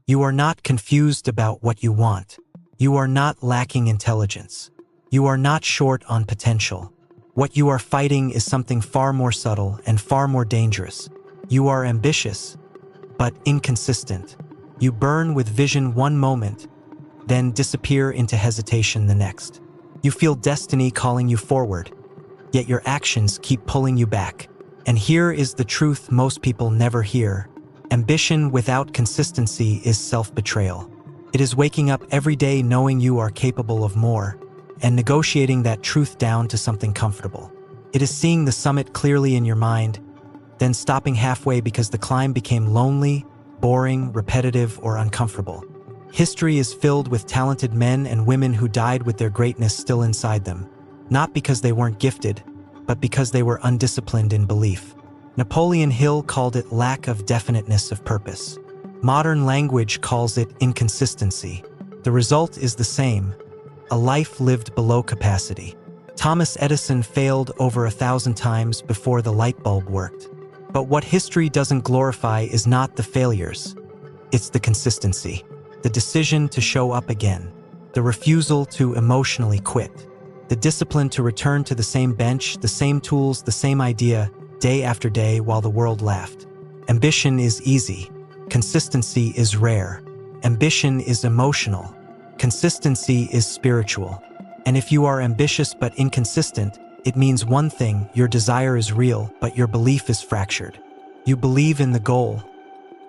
You are not confused about what you want. You are not lacking intelligence. You are not short on potential. What you are fighting is something far more subtle and far more dangerous. You are ambitious, but inconsistent. You burn with vision one moment, then disappear into hesitation the next. You feel destiny calling you forward, yet your actions keep pulling you back. And here is the truth most people never hear. Ambition without consistency is self-betrayal. It is waking up every day knowing you are capable of more, and negotiating that truth down to something comfortable. It is seeing the summit clearly in your mind, then stopping halfway because the climb became lonely, boring, repetitive, or uncomfortable. History is filled with talented men and women who died with their greatness still inside them, not because they weren't gifted, but because they were undisciplined in belief. Napoleon Hill called it lack of definiteness of purpose. Modern language calls it inconsistency. The result is the same: a life lived below capacity. Thomas Edison failed over 1,000 times before the light bulb worked. But what history doesn't glorify is not the failures. It's the consistency, the decision to show up again, the refusal to emotionally quit, the discipline to return to the same bench, the same tools, the same idea, day after day while the world laughed. Ambition is easy. Consistency is rare. Ambition is emotional. Consistency is spiritual. And if you are ambitious but inconsistent, it means one thing: your desire is real, but your belief is fractured. You believe in the goal,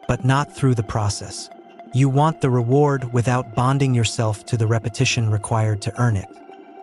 but not through the process. You want the reward without bonding yourself to the repetition required to earn it.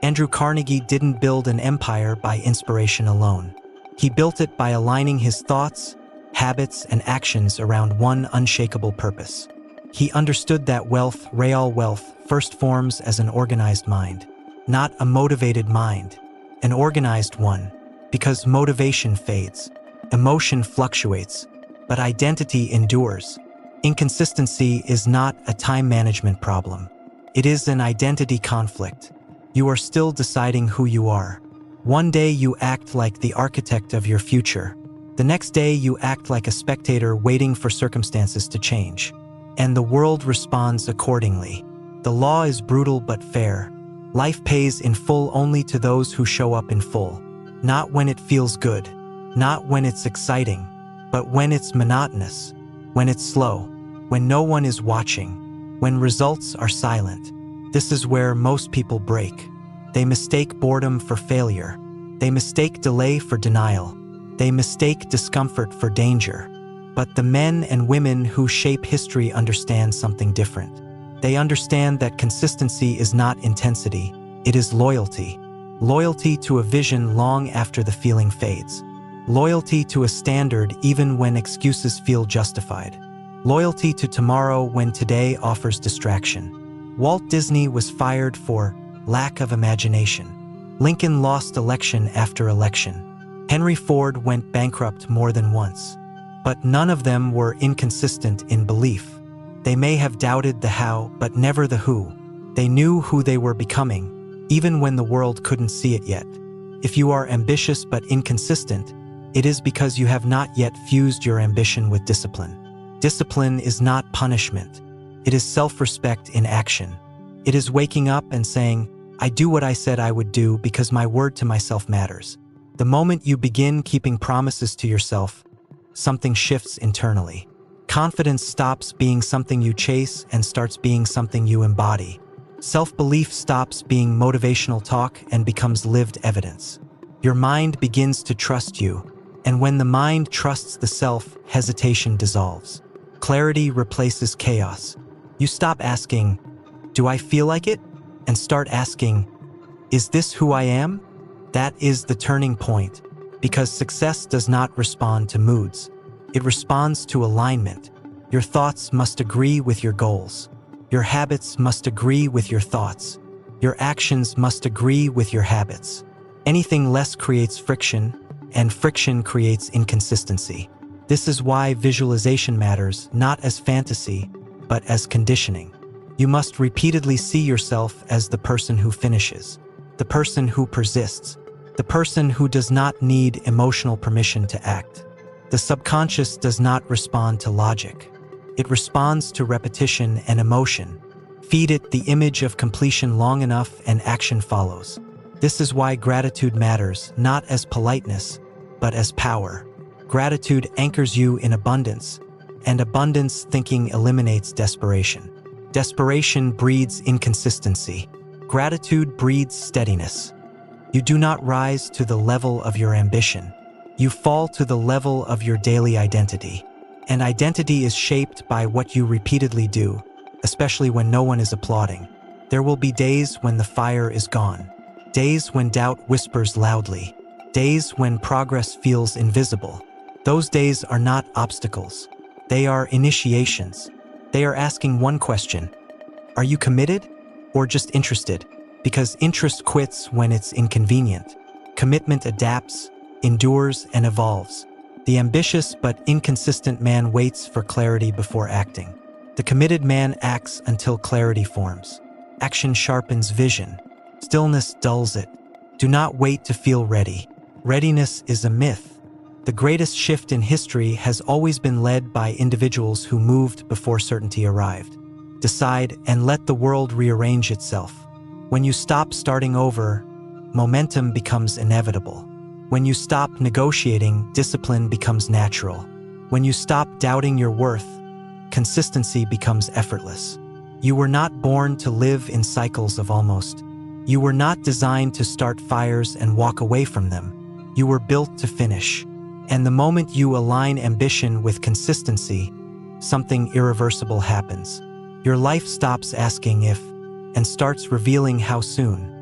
Andrew Carnegie didn't build an empire by inspiration alone. He built it by aligning his thoughts, habits, and actions around one unshakable purpose. He understood that wealth, real wealth, first forms as an organized mind, not a motivated mind, an organized one, because motivation fades, emotion fluctuates, but identity endures. Inconsistency is not a time management problem. It is an identity conflict. You are still deciding who you are. One day you act like the architect of your future. The next day you act like a spectator waiting for circumstances to change. And the world responds accordingly. The law is brutal but fair. Life pays in full only to those who show up in full. Not when it feels good, not when it's exciting, but when it's monotonous, when it's slow, when no one is watching, when results are silent. This is where most people break. They mistake boredom for failure. They mistake delay for denial. They mistake discomfort for danger. But the men and women who shape history understand something different. They understand that consistency is not intensity, it is loyalty. Loyalty to a vision long after the feeling fades. Loyalty to a standard even when excuses feel justified. Loyalty to tomorrow when today offers distraction. Walt Disney was fired for lack of imagination. Lincoln lost election after election. Henry Ford went bankrupt more than once. But none of them were inconsistent in belief. They may have doubted the how, but never the who. They knew who they were becoming, even when the world couldn't see it yet. If you are ambitious but inconsistent, it is because you have not yet fused your ambition with discipline. Discipline is not punishment. It is self-respect in action. It is waking up and saying, I do what I said I would do because my word to myself matters. The moment you begin keeping promises to yourself, something shifts internally. Confidence stops being something you chase and starts being something you embody. Self-belief stops being motivational talk and becomes lived evidence. Your mind begins to trust you, and when the mind trusts the self, hesitation dissolves. Clarity replaces chaos. You stop asking, do I feel like it? And start asking, is this who I am? That is the turning point, because success does not respond to moods. It responds to alignment. Your thoughts must agree with your goals. Your habits must agree with your thoughts. Your actions must agree with your habits. Anything less creates friction, and friction creates inconsistency. This is why visualization matters, not as fantasy, but as conditioning. You must repeatedly see yourself as the person who finishes, the person who persists, the person who does not need emotional permission to act. The subconscious does not respond to logic. It responds to repetition and emotion. Feed it the image of completion long enough and action follows. This is why gratitude matters, not as politeness, but as power. Gratitude anchors you in abundance, and abundance thinking eliminates desperation. Desperation breeds inconsistency. Gratitude breeds steadiness. You do not rise to the level of your ambition. You fall to the level of your daily identity. And identity is shaped by what you repeatedly do, especially when no one is applauding. There will be days when the fire is gone. Days when doubt whispers loudly. Days when progress feels invisible. Those days are not obstacles. They are initiations. They are asking one question: are you committed or just interested? Because interest quits when it's inconvenient. Commitment adapts, endures, and evolves. The ambitious but inconsistent man waits for clarity before acting. The committed man acts until clarity forms. Action sharpens vision. Stillness dulls it. Do not wait to feel ready. Readiness is a myth. The greatest shift in history has always been led by individuals who moved before certainty arrived. Decide and let the world rearrange itself. When you stop starting over, momentum becomes inevitable. When you stop negotiating, discipline becomes natural. When you stop doubting your worth, consistency becomes effortless. You were not born to live in cycles of almost. You were not designed to start fires and walk away from them. You were built to finish. And the moment you align ambition with consistency, something irreversible happens. Your life stops asking if and starts revealing how soon.